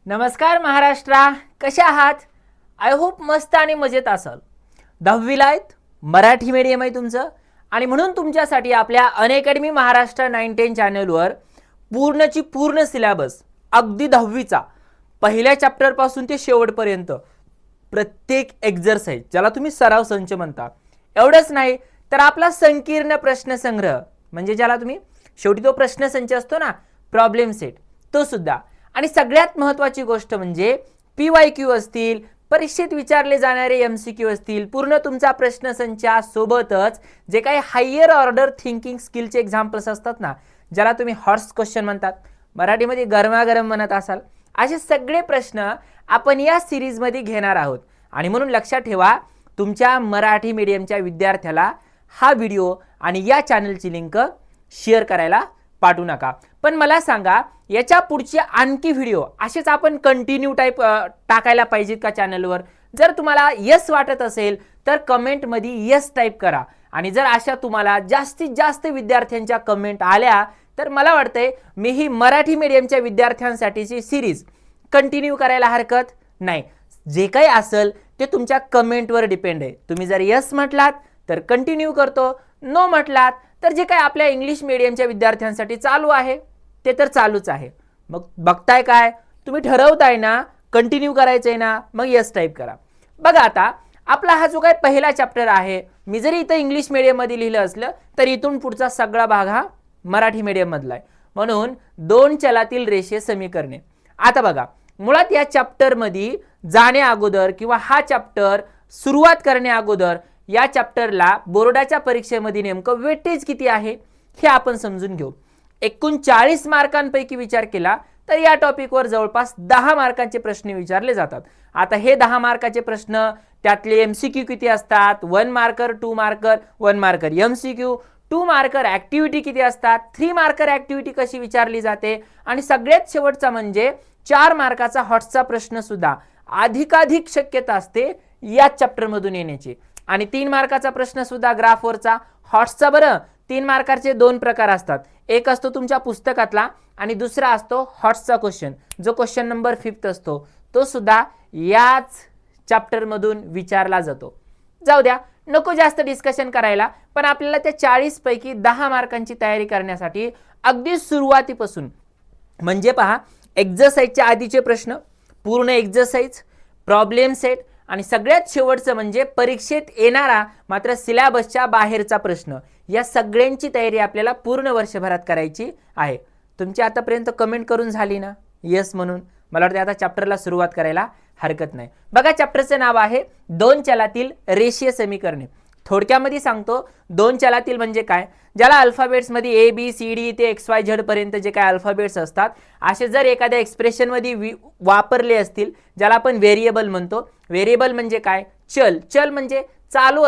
नमस्कार महाराष्ट्रा, कशा आहात? आय होप मस्त आणि मजेत असाल. 10वीला आहेत, मराठी मीडियम आहे तुमचं आणि म्हणून तुमच्यासाठी आपल्या अनअकॅडमी महाराष्ट्र 910 चॅनलवर पूर्णची पूर्ण सिलेबस अगदी 10वीचा पहिल्या चॅप्टर पासून ते शेवटपर्यंत प्रत्येक एक्झरसाइज ज्याला तुम्ही सराव संच म्हणता, एवढंच नाही तर आपला संकीर्ण प्रश्नसंग्रह म्हणजे ज्याला तुम्ही शेवटी तो प्रश्नसंच असतो ना, प्रॉब्लेम सेट, तो सुद्धा. आणि सगळ्यात महत्त्वाची गोष्ट म्हणजे PYQ असतील, परीक्षेत विचारले जाणारे MCQ असतील, पूर्ण तुमचा प्रश्नसंचासोबतच जे काही हायर ऑर्डर थिंकिंग स्किलचे एक्झाम्पल्स असतात ना, ज्याला तुम्ही हॉट्स क्वेश्चन म्हणतात, मराठीमध्ये गरमागरम म्हणत असाल, असे सगळे प्रश्न आपण या सिरीजमध्ये घेणार आहोत. आणि म्हणून लक्षात ठेवा, तुमच्या मराठी मीडियमच्या विद्यार्थ्याला हा व्हिडिओ आणि या चॅनलची लिंक शेअर करायला पाठवू नका. पण मला सांगा, याच्या पुढचे आणखी व्हिडिओ असेच आपण कंटिन्यू टाईप टाकायला पाहिजेत का चॅनलवर? जर तुम्हाला यस वाटत असेल तर कमेंटमध्ये यस टाईप करा. आणि जर अशा तुम्हाला जास्तीत जास्त विद्यार्थ्यांच्या कमेंट आल्या तर मला वाटतंय मी ही मराठी मीडियमच्या विद्यार्थ्यांसाठीची सिरीज कंटिन्यू करायला हरकत नाही. जे काही असेल ते तुमच्या कमेंटवर डिपेंड आहे. तुम्ही जर यस म्हटलात तर कंटिन्यू करतो, नो म्हटलात तर जे काही आपल्या इंग्लिश मीडियमच्या विद्यार्थ्यांसाठी चालू आहे ते तर चालूच आहे. मग बघताय काय, तुम्ही ठरवताय ना कंटिन्यू करायचंय ना, मग यस टाईप करा. बघा, आता आपला हा जो काही पहिला चॅप्टर आहे, मी जरी इथं इंग्लिश मीडियममध्ये लिहिलं असलं तर इथून पुढचा सगळा भाग हा मराठी मीडियममधला आहे. म्हणून दोन चलातील रेषीय समीकरणे. आता बघा, मुळात या चॅप्टरमध्ये जाण्या अगोदर किंवा हा चॅप्टर सुरुवात करण्या अगोदर या चॅप्टरला बोर्डाच्या परीक्षेमध्ये नेमकं वेटेज किती आहे हे आपण समजून घेऊ. एकूण 40 मार्कांपैकी विचार केला तर या टॉपिकवर जवळपास 10 मार्कांचे प्रश्न विचारले जातात. आता हे 10 मार्काचे प्रश्न त्यातले MCQ किती असतात? 1 marker, 2 marker, 1 marker MCQ, 2 marker activity किती असतात? 3 मार्कर ऍक्टिव्हिटी कशी विचारली जाते? आणि सगळ्यात शेवटचा म्हणजे 4 मार्काचा हॉट्सचा प्रश्न सुद्धा अधिकाधिक शक्यता असते या चॅप्टर मधून येण्याची. आणि 3 मार्काचा प्रश्न सुद्धा ग्राफवरचा हॉट्सचा. बरं, 3 मार्काचे 2 प्रकार असतात. एक असतो तुमच्या पुस्तकातला आणि दुसरा असतो हॉट्सचा क्वेश्चन, जो क्वेश्चन नंबर 5 असतो, तो सुद्धा याच चॅप्टर मधून विचारला जातो. जाऊ द्या, नको जास्त डिस्कशन करायला. पण आपल्याला त्या 40 पैकी 10 मार्कांची तयारी करण्यासाठी अगदी सुरुवातीपासून म्हणजे पहा, एक्झरसाइजच्या आधीचे प्रश्न, पूर्ण एक्झरसाइज, प्रॉब्लेम सेट आणि सगळ्यात शेवटचं म्हणजे परीक्षेत येणारा मात्र सिलेबसच्या बाहेरचा प्रश्न, या सगळ्यांची तयारी आपल्याला पूर्ण वर्षभरात करायची आहे. तुमची आतापर्यंत कमेंट करून झाली ना यस म्हणून? मला वाटतं आता चॅप्टरला सुरुवात करायला हरकत नाही. बघा, चॅप्टरचं नाव आहे दोन चलातील रेषीय समीकरणे. थोडक्यामध्ये सांगतो, दोन चलातील म्हणजे काय? ज्याला अल्फाबेट्समध्ये ABCD ते XYZ पर्यंत जे काय अल्फाबेट्स असतात, असे जर एखाद्या एक्सप्रेशनमध्ये वापरले असतील, ज्याला आपण व्हेरिएबल म्हणतो. व्हेरिएबल म्हणजे काय? चल. चल म्हणजे चालू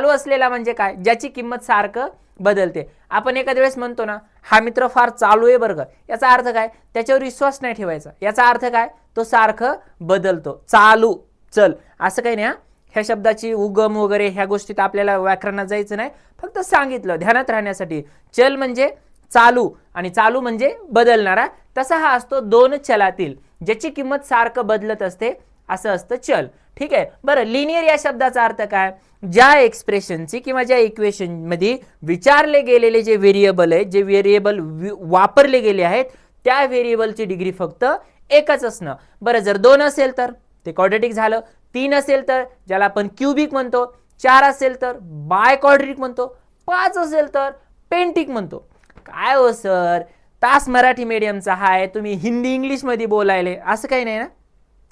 असलेला म्हणजे काय? ज्याची किंमत सारखं बदलते. आपण एखाद्या वेळेस म्हणतो ना, हा मित्र फार चालू आहे बरं का, याचा अर्थ काय? त्याच्यावर विश्वास नाही ठेवायचा. याचा अर्थ काय? तो सारखं बदलतो. चालू, चल असं काही नाही. ह्या शब्दाची उगम वगैरे ह्या गोष्टीत आपल्याला व्याकरणात जायचं नाही, फक्त सांगितलं ध्यानात राहण्यासाठी. चल म्हणजे चालू आणि चालू म्हणजे बदलणारा. तसा हा असतो दोन चलातील, ज्याची किंमत सारखं बदलत असते, असं असतं चल. ठीक आहे. बरं, लिनियर या शब्दाचा अर्थ काय? ज्या एक्सप्रेशनची किंवा ज्या इक्वेशन मध्ये विचारले गेलेले जे व्हेरिएबल आहे, जे व्हेरिएबल वापरले गेले आहेत, त्या व्हेरिएबलची डिग्री फक्त एकच असणं. बरं, जर 2 असेल तर ते क्वाड्रेटिक झालं, 3 असेल तर ज्याला आपण क्यूबिक म्हणतो, 4 असेल तर बाय क्वाड्रेटिक म्हणतो, 5 असेल तर पेंटिक म्हणतो. काय हो सर, तास मराठी मीडियमचा आहे, तुम्ही हिंदी इंग्लिश मध्ये बोलायले, असं काही नाही ना?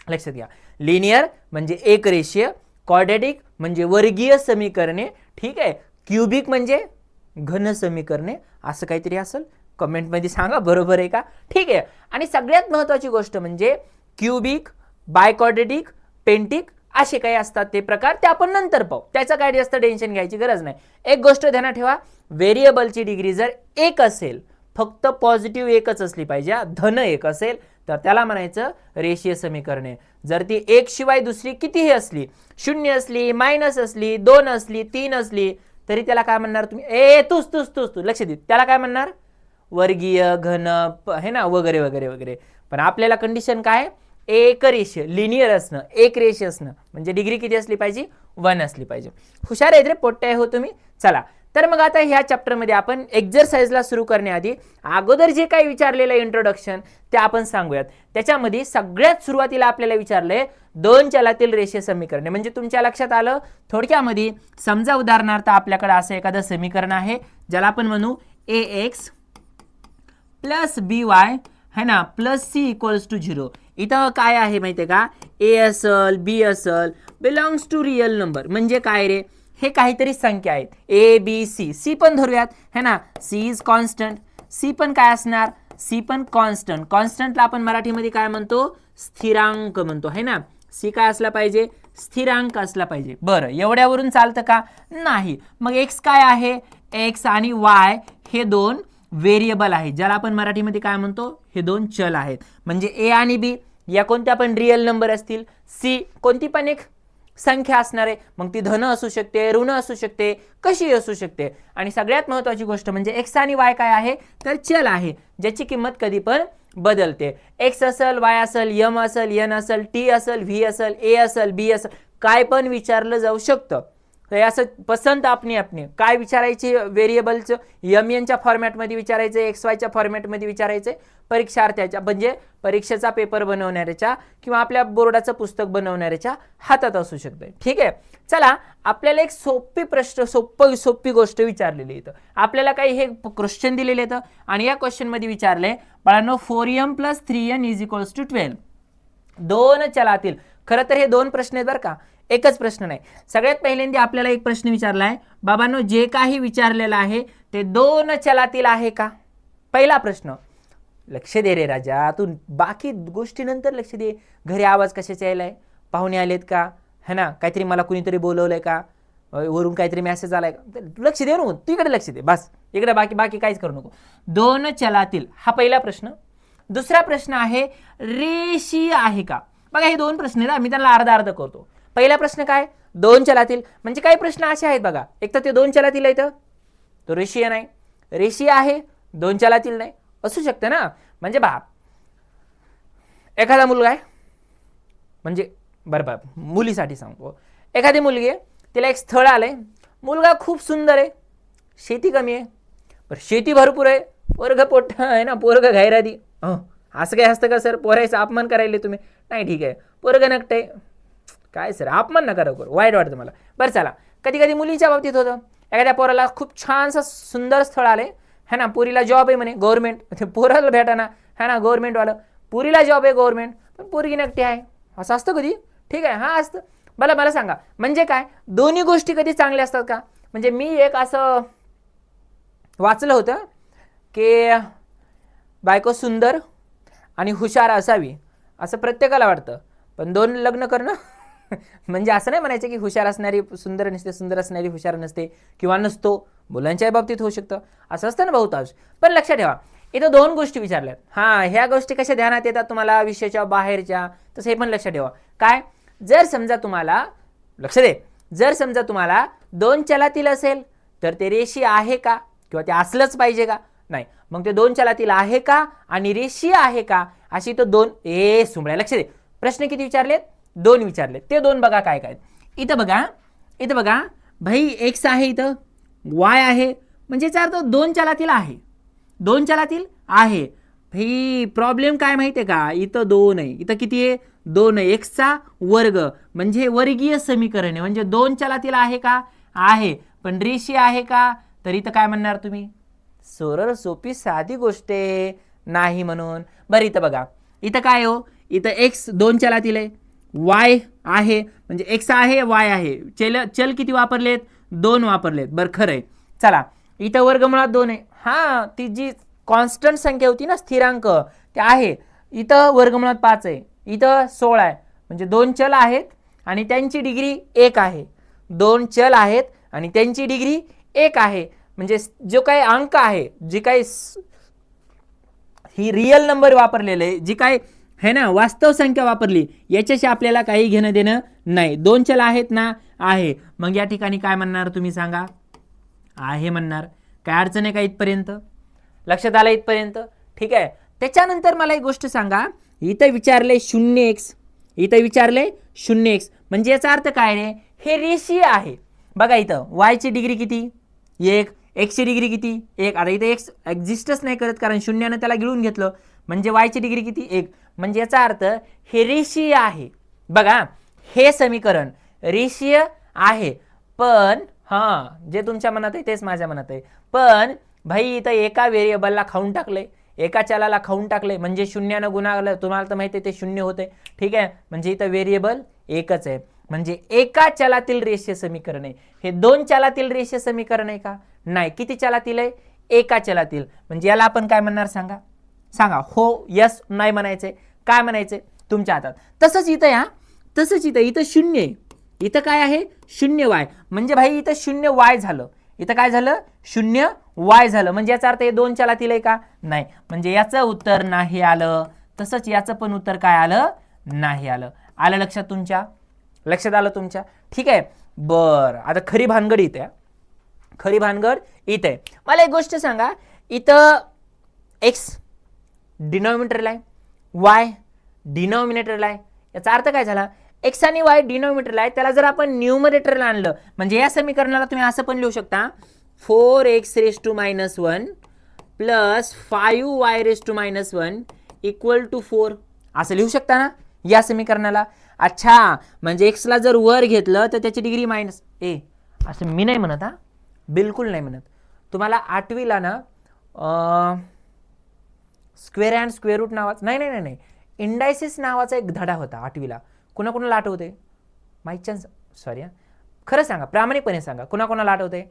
लक्षात घ्या, लिनियर म्हणजे एक रेषीय, क्वाड्रेटिक म्हणजे वर्गीय समीकरणे, ठीक आहे, क्यूबिक म्हणजे घन समीकरणे, असं काहीतरी असेल. कमेंटमध्ये सांगा बरोबर आहे का? ठीक आहे. आणि सगळ्यात महत्त्वाची गोष्ट म्हणजे क्यूबिक, बाय क्वाड्रेटिक, पेंटिक असे काही असतात ते प्रकार, ते आपण नंतर पाहू. त्याचं काय जास्त टेन्शन घ्यायची गरज नाही. एक गोष्ट ध्यानात ठेवा, व्हेरिएबलची डिग्री जर 1 असेल, फक्त पॉझिटिव्ह एकच असली पाहिजे, धन 1 असेल तर त्याला म्हणायचं रेषीय समीकरणे. जर ती 1 शिवाय दुसरी कितीही असली, 0 असली, मायनस असली, 2 असली, 3 असली, तरी त्याला काय म्हणणार तुम्ही? तूच लक्ष दे, त्याला काय म्हणणार? वर्गीय, घन है ना, वगैरे वगैरे वगैरे. पण आपल्याला कंडिशन काय, एक रेषीय लिनियर असणं, एक रेषीय असणं, म्हणजे डिग्री किती असली पाहिजे, 1 असली पाहिजे. हुशार आहेत रे पोट्टे हो तुम्ही. चला तर मग आता ह्या चॅप्टरमध्ये आपण एक्झरसाइजला सुरू करण्याआधी अगोदर जे काही विचारलेलं इंट्रोडक्शन ते आपण सांगूयात. त्याच्यामध्ये सगळ्यात सुरुवातीला आपल्याला विचारलंय दोन चलातील रेषीय समीकरणे. म्हणजे तुमच्या लक्षात आलं थोडक्यामध्ये. समजा उदाहरणार्थ आपल्याकडे असं एखादं समीकरण आहे ज्याला आपण म्हणू ax प्लस by है ना प्लस c इक्वल्स टू 0. इथं काय आहे माहिती आहे का, a असल b असल बिलॉंग्स टू रियल नंबर. म्हणजे काय रे, हे काहीतरी संख्या आहेत a b c. c पण धरूयात है ना, c इज कॉन्स्टंट. c पण काय असणार, c पण कॉन्स्टंट. कॉन्स्टंटला आपण मराठीमध्ये काय म्हणतो, स्थिरांक म्हणतो है ना. c काय असला पाहिजे, स्थिरांक असला पाहिजे. बरं एवढ्यावरून चालतं का, नाही. मग x काय आहे, x आणि y हे दोन व्हेरिएबल आहेत ज्याला आपण मराठीमध्ये काय म्हणतो, हे दोन चल आहेत. म्हणजे a आणि b या कोणत्या पण रियल नंबर असतील, c कोणती पण एक संख्या असणार आहे. मग ती धन असू शकते, ऋण असू शकते, कशी असू शकते. आणि सगळ्यात महत्त्वाची गोष्ट म्हणजे x आणि y काय आहे, तर चल आहे ज्याची किंमत कधी पण बदलते. x असेल, y असेल, m असेल, n असेल, t असेल, v असेल, a असेल, b असेल, काय पण विचारलं जाऊ शकतं. हे असं पसंत आपणी आपणी काय विचारायचे व्हेरिएबलचं, एम एनच्या फॉर्मॅटमध्ये विचारायचं, एक्स वायच्या फॉर्मॅटमध्ये विचारायचे, परीक्षार्थ्याच्या म्हणजे परीक्षेचा पेपर बनवणाऱ्याच्या किंवा आपल्या बोर्डाचं पुस्तक बनवणाऱ्याच्या हातात असू शकतं. ठीक आहे. चला आपल्याला एक सोपी गोष्ट विचारलेली इथं. आपल्याला काही हे क्वेश्चन दिलेले आहेत आणि या क्वेश्चनमध्ये विचारले बाळांनो 4m + 3n = 12. दोन चलातील, खरं तर हे दोन प्रश्न आहेत बरं का, एकच प्रश्न नाही. सगळ्यात पहिल्यांदा आपल्याला एक प्रश्न विचारलाय, बाबांनो जे काही विचारलेलं आहे ते दोन चलातील आहे का. पहिला प्रश्न. लक्ष दे रे राजा, तू बाकी गोष्टीनंतर लक्ष दे. घरी आवाज कशाचा यायलाय, पाहुणे आलेत का, है ना, काहीतरी मला कुणीतरी बोलवलंय का, वरून काहीतरी मेसेज आलाय का, लक्ष दे नको, तू इकडे लक्ष दे बस. इकडे बाकी काहीच करू नको. दोन चलातील हा पहिला प्रश्न. दुसरा प्रश्न आहे रेषीय आहे का. बघा हे दोन प्रश्न आहेत, मी त्यांना अर्धा अर्ध करतो. पहिला प्रश्न काय, दोन चलातील. म्हणजे काही प्रश्न असे आहेत बघा, एक तर ते दोन चलातील आहे तर तो रेषीय नाही, रेषीय आहे दोन चलातील नाही, असू शकतं ना. म्हणजे बा एखादा मुलगा आहे, म्हणजे बरं मुलीसाठी सांगतो, एखादी मुलगी आहे, तिला एक स्थळ आलंय, मुलगा खूप सुंदर आहे, शेती कमी आहे, बरं शेती भरपूर आहे, पोरग पोट आहे ना, पोरग घायरादी. असं काय असतं का सर, पोरायचा अपमान करायला तुम्ही, नाही ठीक आहे, पोरग नकटे काय सर, अपमान नका करू, वाईट वाटतं मला. बरं चला, कधी कधी मुलीच्या बाबतीत होतं, एखाद्या पोराला खूप छानसं सुंदर स्थळ आले है ना, पुरीला जॉब आहे म्हणे गव्हर्नमेंट, पोराला भेटा ना है ना गव्हर्नमेंटवालं, पुरीला जॉब आहे गव्हर्नमेंट पण पोरगी नकटी आहे, असं असतं कधी. ठीक आहे, हा असतं. मला सांगा म्हणजे काय, दोन्ही गोष्टी कधी चांगल्या असतात का. म्हणजे मी एक असं वाचलं होतं की बायको सुंदर आणि हुशार असावी असं प्रत्येकाला वाटतं, पण दोन लग्न करणं म्हणजे असं नाही म्हणायचं की हुशार असणारी सुंदर नसते, सुंदर असणारी हुशार नसते किंवा नसतो, मुलांच्या बाबतीत होऊ शकतं, असं असतं ना बहुतांश. पण लक्षात ठेवा इथं दोन गोष्टी विचारल्यात. हां, ह्या गोष्टी कशा ध्यानात येतात तुम्हाला विषयाच्या बाहेरच्या, तसं हे पण लक्षात ठेवा. काय, जर समजा तुम्हाला, लक्ष दे, जर समजा तुम्हाला दोन चलातील असेल तर ते रेषीय आहे का, किंवा ते असलंच पाहिजे का, नाही, मग ते दोन चलातील आहे का आणि रेषीय आहे का, अशी तो दोन सुमळ्या. लक्ष दे, प्रश्न किती विचारलेत, दोन विचारले. ते दोन बघा काय काय. इथं बघा भाई एक्स आहे, इथं वाय आहे, म्हणजे चार तो दोन चलातील आहे, दोन चलातील आहे. भाई प्रॉब्लेम काय माहिती आहे का, इथं दोन आहे, इथं किती आहे, दोन आहे, एक्सचा वर्ग म्हणजे वर्गीय समीकरण आहे. म्हणजे दोन चलातील आहे का, आहे, पण रेषीय आहे का, तर इथं काय म्हणणार तुम्ही, सरळ सोपी साधी गोष्ट आहे, नाही म्हणून. बरं इथं बघा, इथं काय हो, इथं एक्स दोन चलातील आहे, वाय आहे, म्हणजे एक्स आहे वाय आहे, चल किती वापरलेत, दोन वापरलेत. बरं खरं आहे. चला इथं वर्गमुळात दोन आहे, हां ती जी कॉन्स्टंट संख्या होती ना, स्थिरांक, ते आहे. इथं वर्गमुळात 5 आहे, इथं 16 आहे, म्हणजे दोन चल आहेत आणि त्यांची डिग्री 1 आहे. दोन चल आहेत आणि त्यांची डिग्री 1 आहे. म्हणजे जो काही अंक आहे, जी काही ही रियल नंबर वापरलेलं आहे, जी काय है ना वास्तव संख्या वापरली, याच्याशी आपल्याला काही घेणं देणं नाही. दोन चल आहेत ना, आहे. मग या ठिकाणी काय म्हणणार तुम्ही सांगा, आहे म्हणणार. काय अडचण आहे का इथपर्यंत. लक्षात आलं इथपर्यंत? ठीक आहे. त्याच्यानंतर मला एक गोष्ट सांगा, इथं विचारले 0x, इथं विचारले 0x, म्हणजे याचा अर्थ काय रे? हे रेषीय आहे. बघा इथं y ची डिग्री किती? 1, x ची डिग्री किती? 1. आता इथे x एक्झिस्टच नाही करत कारण शून्यानं त्याला गिळून घेतलं, म्हणजे y ची डिग्री किती? 1. म्हणजे याचा अर्थ हे रेषीय आहे. बघा हे समीकरण रेषीय आहे, पण जे तुमच्या मनात आहे तेच माझ्या मनात आहे. पण भाई इथं एका व्हेरिएबलला खाऊन टाकले, एका चलाला खाऊन टाकले, म्हणजे शून्यानं गुणाकारलं, तुम्हाला तर माहिती आहे ते शून्य होते. ठीक आहे, म्हणजे इथं व्हेरिएबल एकच आहे, म्हणजे एका चलातील रेषीय समीकरण आहे. हे 2 चलातील रेषीय समीकरण आहे का? नाही. किती चलातील आहे? एका चलातील. म्हणजे याला आपण काय म्हणणार सांगा? सांगा. हो, यस, नाही म्हणायचंय, काय म्हणायचंय? तुमच्या हातात. तसंच इथं इथं 0 आहे, इथं काय आहे? 0y, म्हणजे भाई इथं 0y झालं. इथं काय झालं? 0y झालं. म्हणजे याचा अर्थ हे 2 चलातील आहे का? नाही. म्हणजे याचं उत्तर नाही आलं. तसंच याचं पण उत्तर काय आलं? नाही आलं. आलं लक्षात तुमच्या? लक्षात आलं तुमच्या? ठीक आहे. बरं, आता खरी भानगड इथे, खरी भानगड इथे. मला एक गोष्ट सांगा, इथं x डिनॉमिनेटरला आहे, y डिनॉमिनेटरला आहे. याचा अर्थ काय झाला? x आणि y डिनॉमिनेटरला आहे, त्याला जर आपण न्यूमरेटरला आणलं, म्हणजे या समीकरणाला तुम्ही असं पण लिहू शकता, 4x⁻1 plus 5y⁻1 equal to 4, असं लिहू शकता ना या समीकरणाला? अच्छा, म्हणजे x ला जर वर घेतलं तर त्याची डिग्री मायनस ए. असं मी नाही म्हणत, बिलकुल नाही म्हणत. तुम्हाला 8वीला ना स्क्वेअर अँड स्क्वेअर रूट नावाचा नाही इंडायसिस नावाचा एक धडा होता 8वीला. कुणाकुणाला आठवते? माय चान्स, सॉरी, खरं सांगा, प्रामाणिकपणे सांगा, कुणाकुणाला आठवते?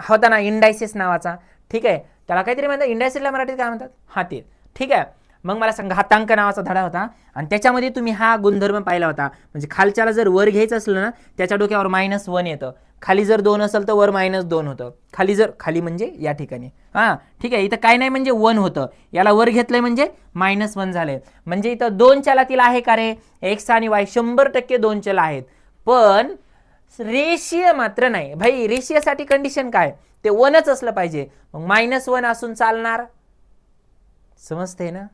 होता ना इंडायसिस नावाचा. ठीक आहे, त्याला काहीतरी म्हणतात, इंडायसिसला मराठीत काय म्हणतात? ते. ठीक आहे, मग मला सांगा, घातांक नावाचा धडा होता आणि त्याच्यामध्ये तुम्ही हा गुणधर्म पाहिला होता. म्हणजे खालच्याला जर वर घ्यायचं असलं ना, त्याच्या डोक्यावर -1 येतं, खाली जर 2 असेल तर वर -2 होतं. खाली म्हणजे या ठिकाणी, ठीक आहे, इथं काय नाही म्हणजे 1 होतं, याला वर घेतलंय म्हणजे -1 झाले. म्हणजे इथं 2 चलातील आहे का रे? x आणि y 100% 2 चल आहेत, पण रेषीय मात्र नाही. भाई रेषीयसाठी कंडिशन काय? ते 1च असलं पाहिजे. मग -1 असून चालणार? समजते ना?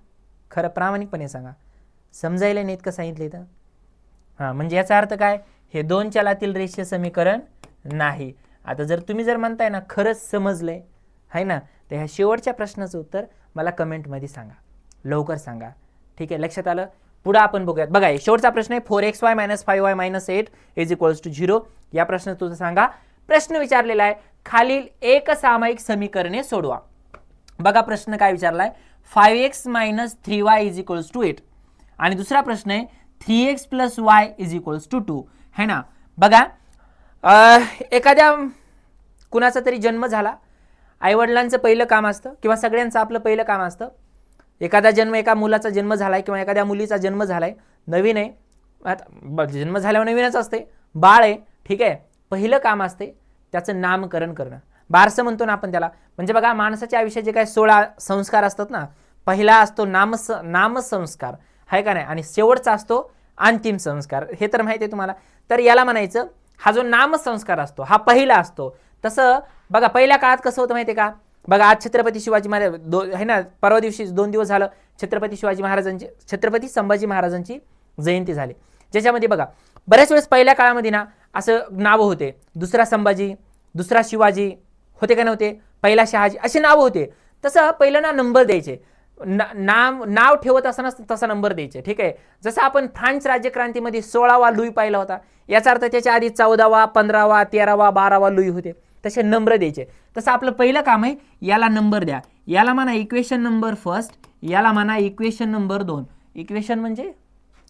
खरं प्रामाणिकपणे सांगा, समजायला नाही इतकं सांगितलं तर? म्हणजे याचा अर्थ काय? हे 2 चलातील रेषीय समीकरण नाही. आता जर तुम्ही म्हणताय ना खरंच समजलंय आहे ना, तर ह्या शेवटच्या प्रश्नाचं उत्तर मला कमेंटमध्ये सांगा, लवकर सांगा. ठीक आहे, लक्षात आलं? पुढे आपण बघूयात. बघा, शेवटचा प्रश्न आहे 4xy - 5y - 8 = 0. या प्रश्नाचं तुझं सांगा. प्रश्न विचारलेला आहे, खालील एक सामायिक समीकरणे सोडवा. बघा प्रश्न काय विचारलाय, 5x - 3y = 8. आणि दुसरा प्रश्न आहे 3x + y = 2 है ना. बघा, एखाद्या कुणाचा तरी जन्म झाला, आईवडिलांचं पहिलं काम असतं किंवा सगळ्यांचं आपलं पहिलं काम असतं. एका मुलाचा जन्म झालाय किंवा एखाद्या मुलीचा जन्म झालाय, नवीन आहे, जन्म झाल्यावर नवीनच असते, बाळ आहे. ठीक आहे, पहिलं काम असते त्याचं नामकरण करणं, बारसं म्हणतो ना आपण त्याला. म्हणजे बघा, माणसाच्या आयुष्याचे काय 16 संस्कार असतात ना. पहिला असतो नामसंस्कार, आहे का नाही, आणि शेवटचा असतो अंतिम संस्कार. हे तर माहिती आहे तुम्हाला. तर याला म्हणायचं, हा जो नामसंस्कार असतो हा पहिला असतो. तसं बघा, पहिल्या काळात कसं होतं माहिती आहे का? बघा, आज छत्रपती शिवाजी महाराज आहे ना, परवा दिवशी 2 दिवस झालं छत्रपती संभाजी महाराजांची जयंती झाली, ज्याच्यामध्ये बघा बऱ्याच वेळेस पहिल्या काळामध्ये ना असं नावं होते, दुसरा संभाजी, दुसरा शिवाजी, होते का नव्हते, पहिला शहाजी, असे नावं होते. तसं पहिलं ना नंबर द्यायचे, नाव ठेवत असताना तसा नंबर द्यायचे. ठीक आहे, जसं आपण फ्रान्स राज्यक्रांतीमध्ये 16वा लुई पाहिला होता, याचा अर्थ त्याच्या आधी 14वा, 15वा, 13वा, 12वा लुई होते, तसे नंबर द्यायचे. तसं आपलं पहिलं काम आहे, याला नंबर द्या. याला म्हणा इक्वेशन नंबर 1, याला म्हणा इक्वेशन नंबर 2. इक्वेशन म्हणजे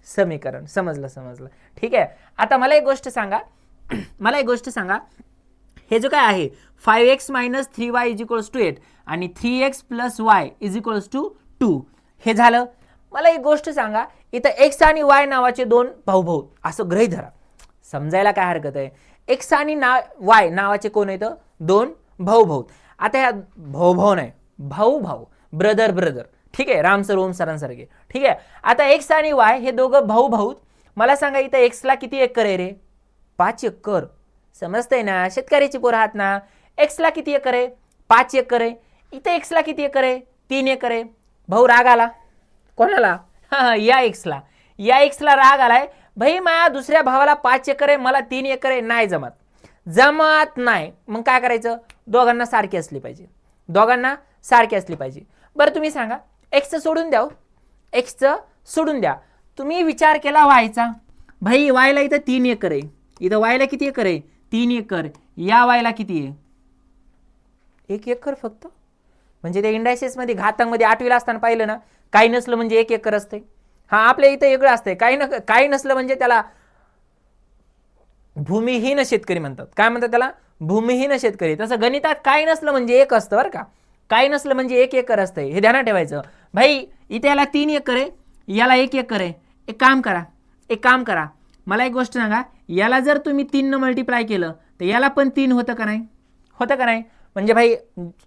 समीकरण. समजलं? ठीक आहे. आता मला एक गोष्ट सांगा, हे जो काय आहे 5x - 3y = 8 आणि 3x + y = 2, हे झालं. मला एक गोष्ट सांगा, इथं x आणि y नावाचे 2 भाऊ असं गृहीत धरा, समजायला काय हरकत आहे. x आणि y नावाचे कोण आहेत? 2 भाऊ. आता ह्या भाऊ नाही, भाऊ, ब्रदर. ठीक आहे, राम सर ओम सरांसारखे. ठीक आहे, आता x आणि y हे दोघं भाऊ. मला सांगा, इथं x ला किती एकर आहे रे? 5 एकर. समजतंय ना, शेतकऱ्याची पोरं आहात ना. x ला किती एकर आहे? 5 एकर आहे. इथं एक्सला किती एकर आहे? 3 एकर आहे. भाऊ राग आला कोणाला? या एक्सला राग आलाय. भाई माझ्या दुसऱ्या भावाला 5 एकर आहे, मला 3 एकर आहे. नाही जमत नाही. मग काय करायचं? दोघांना सारखी असली पाहिजे. बरं तुम्ही सांगा, एक्सचं सोडून द्या, एक्सचं सोडून द्या. तुम्ही विचार केला वायचा, भाई वायला इथं 3 एकर आहे, इथं वायला किती एकर आहे? 3 एकर. या वायला किती आहे? 1 एकर फक्त. म्हणजे ते इंडायसेस मध्ये घातांमध्ये 8वीला असताना पाहिलं ना, काही नसलं म्हणजे 1 एकर असते. हा आपल्या इथं वेगळं असतंय, काही नसलं म्हणजे त्याला भूमिहीन शेतकरी म्हणतात. काय म्हणतात त्याला? भूमिहीन शेतकरी. तसं गणितात काही नसलं म्हणजे 1 असतं बरं का, काही नसलं म्हणजे 1 एकर असतंय, हे ध्यानात ठेवायचं. भाई इथे याला 3 एकर आहे, याला 1 एकर आहे. एक काम करा, मला एक गोष्ट सांगा, याला जर तुम्ही 3 न मल्टिप्लाय केलं तर याला पण 3 होतं का नाही? म्हणजे भाई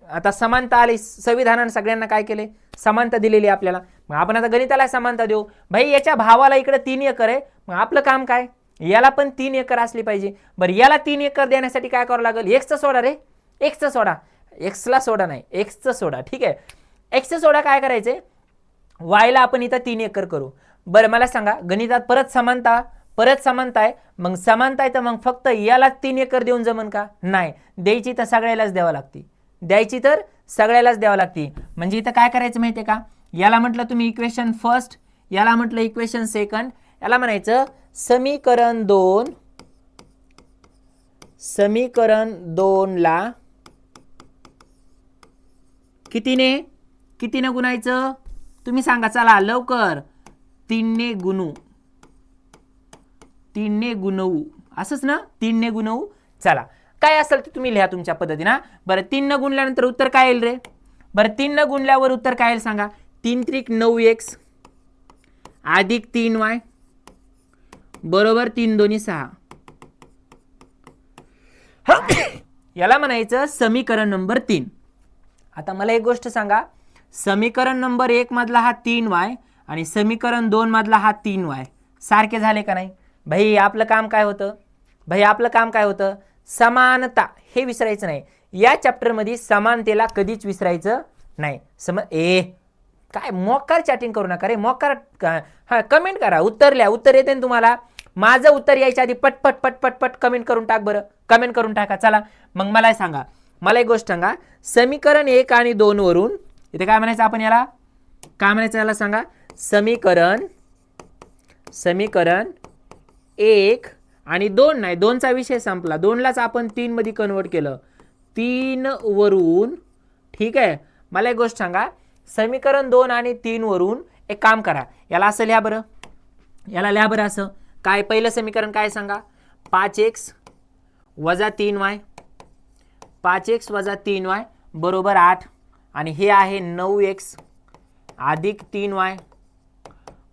आता समानता आली, संविधानाने सगळ्यांना काय केले? समानता दिलेली आपल्याला. मग आपण आता गणिताला समानता देऊ. भाई याच्या भावाला इकडे 3 एकर आहे, मग आपलं काम काय? याला पण 3 एकर असली पाहिजे. बरं याला 3 एकर देण्यासाठी काय करावं लागेल? एक्सचं सोडा रे, एक्सचं सोडा. एक्सला सोडा नाही, एक्सचं सोडा. ठीक आहे, एक्सचं सोडा. काय करायचे? वायला आपण इथं 3 एकर करू. बरं मला सांगा, गणितात परत समानता आहे. मग समानता आहे तर मग फक्त याला 3 एकर देऊन जमन का? नाही, द्यायची तर सगळ्यालाच द्यावं लागते. म्हणजे इथं काय करायचं माहितीये का? याला म्हटलं तुम्ही इक्वेशन फर्स्ट, याला म्हटलं इक्वेशन सेकंड, याला म्हणायचं समीकरण 2 ला कितीने गुणायचं? तुम्ही सांगा चला लवकर. 3 ने गुणवू, असंच ना? 3 ने गुणवू. चला काय असेल ते तुम्ही लिहा तुमच्या पद्धतीने. बरं 3 न गुणल्यानंतर उत्तर काय येईल रे? बरं 3 न गुणल्यावर उत्तर काय येईल सांगा? 3 त्रिक 9x अधिक 3y बरोबर 3 दोन्ही 6. याला म्हणायचं समीकरण नंबर 3. आता मला एक गोष्ट सांगा, समीकरण नंबर 1 मधला हा 3y आणि समीकरण 2 मधला हा 3y सारखे झाले का नाही? भाई आपलं काम काय होतं? समानता. हे विसरायचं नाही. या चॅप्टर मध्ये समानतेला कधीच विसरायचं नाही. काय मोकार चॅटिंग करू नका रे, मोकार. कमेंट करा, उत्तर लिहा. उत्तर येते ना तुम्हाला? माझं उत्तर यायच्या आधी पटपट कमेंट करून टाक बरं, कमेंट करून टाका. चला मग मला सांगा, मला एक गोष्ट सांगा, समीकरण 1 आणि 2 वरून इथे काय म्हणायचं आपण? याला काय म्हणायचं? याला सांगा समीकरण 1 आणि 2 नाही, 2चा विषय संपला. 2लाच आपण 3 मध्ये कन्वर्ट केलं, 3 वरून. ठीक आहे, मला एक गोष्ट सांगा, समीकरण 2 आणि 3 वरून एक काम करा, याला असं लिहा बरं, असं. काय पहिलं समीकरण काय सांगा? 5x वजा 3y, 5x वजा 3y बरोबर 8 आणि हे आहे 9x अधिक 3y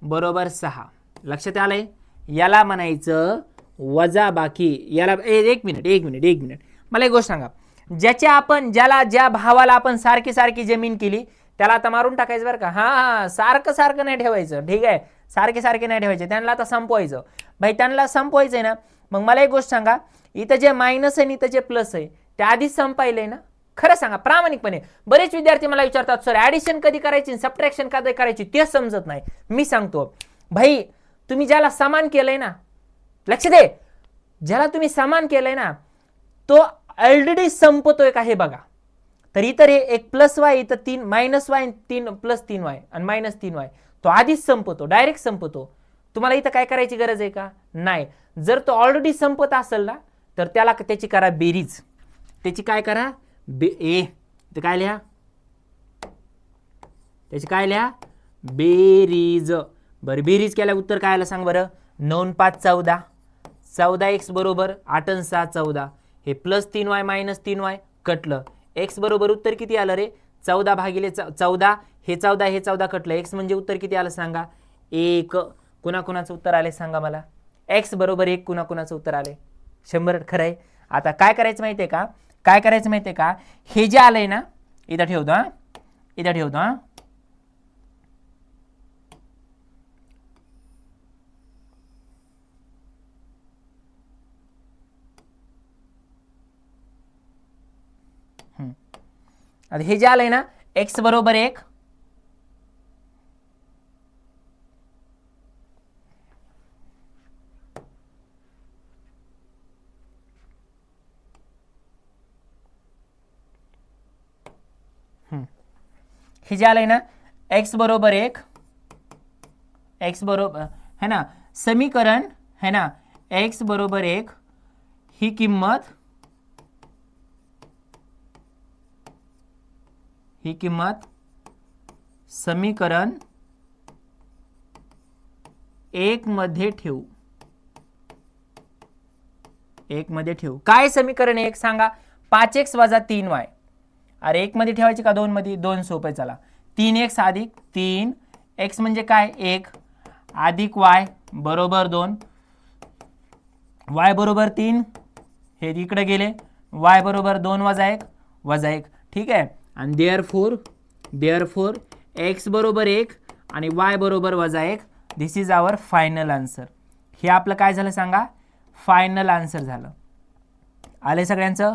बरोबर 6. लक्षात आलंय? याला म्हणायचं वजा बाकी. याला एक मिनिट मला एक गोष्ट सांगा, ज्या भावाला आपण सारखी जमीन केली त्याला आता मारून टाकायचं बरं का? हा सारखं नाही ठेवायचं. ठीक आहे, सारखे नाही ठेवायचे, त्यांना आता संपवायचं. भाई त्यांना संपवायचंय ना, मग मला एक गोष्ट सांगा, इथं जे मायनस आहे आणि इथं जे प्लस आहे ते आधीच संपायलंय ना? खरं सांगा प्रामाणिकपणे. बरेच विद्यार्थी मला विचारतात, सर ऍडिशन कधी करायची, सबट्रॅक्शन कधी करायची, ते समजत नाही. मी सांगतो भाई, तुम्ही ज्याला समान केलंय ना, लक्ष दे, ज्याला तुम्ही समान केलंय ना तो ऑलरेडी संपतोय का हे बघा. तर इतर हे एक प्लस वाय, इथं 3 मायनस वाय, 3 प्लस 3y आणि मायनस 3y, तो आधीच संपतो, डायरेक्ट संपतो. तुम्हाला इथं काय करायची गरज आहे का? नाही. जर तो ऑलरेडी संपत असेल ना तर त्याची करा बेरीज. त्याची काय करा? काय लिहा? त्याची काय लिहा? बेरीज. बरं बेरीज केल्या उत्तर काय आलं सांग बरं? 9 5 14, 14x बरोबर 8 आणि 6 14. हे प्लस 3y मायनस 3y कटलं. x बरोबर उत्तर किती आलं रे? 14 भागिले 14. हे 14 कटलं. x म्हणजे उत्तर किती आलं सांगा? 1. कुणाकुणाचं उत्तर आले सांगा मला? x बरोबर 1 कुणाकुणाचं उत्तर आले? 100 खरं आहे. आता काय करायचं माहितीये का? हे जे आलंय ना, इथं ठेवतो हा. आता हे जे आलंय ना x बरोबर 1, हे जे आलंय ना x बरोबर 1, x बरोबर है ना समीकरण है ना x बरोबर 1 ही किंमत समीकरण 1 मध्ये ठेवू, 1 मध्ये ठेवू. काय समीकरण 1 सांगा? 5x वजा 3y. अरे 1 मध्ये ठेवायची का 2 मध्ये? 2 सोपे. चला 3x अधिक 3x म्हणजे काय 1 अधिक y बरोबर 2, y बरोबर 3, हे इकडे गेले, y बरोबर 2 वजा 1 वजा 1. ठीक आहे. आणि देअरफोर x बरोबर 1 आणि y बरोबर वजा 1. दिस इज आवर फायनल आन्सर. हे आपलं काय झालं सांगा? फायनल आन्सर झालं. आले सगळ्यांचं?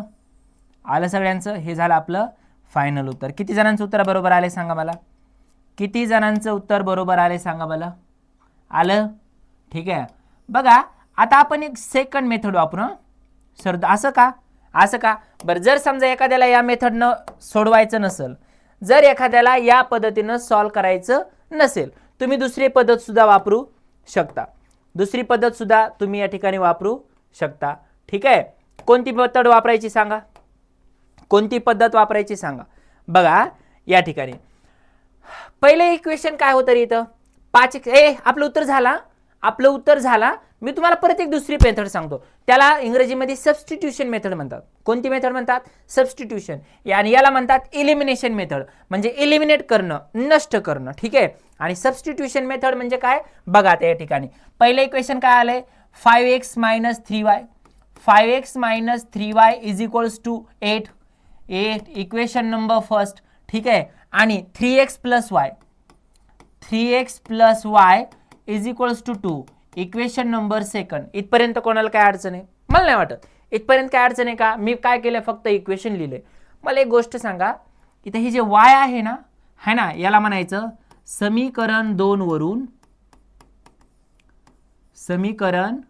आलं सगळ्यांचं? हे झालं आपलं फायनल उत्तर. किती जणांचं उत्तर बरोबर आले सांगा मला? किती जणांचं उत्तर बरोबर आले सांगा मला? आलं? ठीक आहे. बघा आता आपण एक सेकंड मेथड वापरू. सर असं का? असं का? बरं, जर समजा एखाद्याला या मेथडनं सोडवायचं नसेल, जर एखाद्याला या पद्धतीनं सॉल्व करायचं नसेल, तुम्ही दुसरी पद्धत सुद्धा वापरू शकता. दुसरी पद्धत सुद्धा तुम्ही या ठिकाणी वापरू शकता. ठीक आहे. कोणती पद्धत वापरायची सांगा? कोणती पद्धत वापरायची सांगा? बघा या ठिकाणी पहिले इक्वेशन काय होतं रे इथं? 5x. आपलं उत्तर झाला, आपलं उत्तर झाला. मी तुम्हाला परत एक दुसरी मेथड सांगतो. त्याला इंग्रजीमध्ये सबस्टिट्यूशन मेथड म्हणतात. कोणती मेथड म्हणतात? सबस्टिट्यूशन. आणि याला म्हणतात इलिमिनेशन मेथड, म्हणजे इलिमिनेट करणं, नष्ट करणं. ठीक आहे. आणि सबस्टिट्यूशन मेथड म्हणजे काय बघा त्या ठिकाणी. पहिलं इक्वेशन काय आलंय? 5x - 3y. 5x - 3y is equals to 8. Equation number first. ठीक आहे. आणि 3x + y. 3x + y is equals to 2. Equation number second. इथपर्यंत कोणाला काय अडचण आहे? मला नाही वाटत इथपर्यंत काय अडचण आहे का? मी काय केलं? फक्त इक्वेशन लिहिले. मला एक गोष्ट सांगा, इथे हे जे y आहे ना, है ना, याला म्हणायचं समीकरण 2 वरून, समीकरण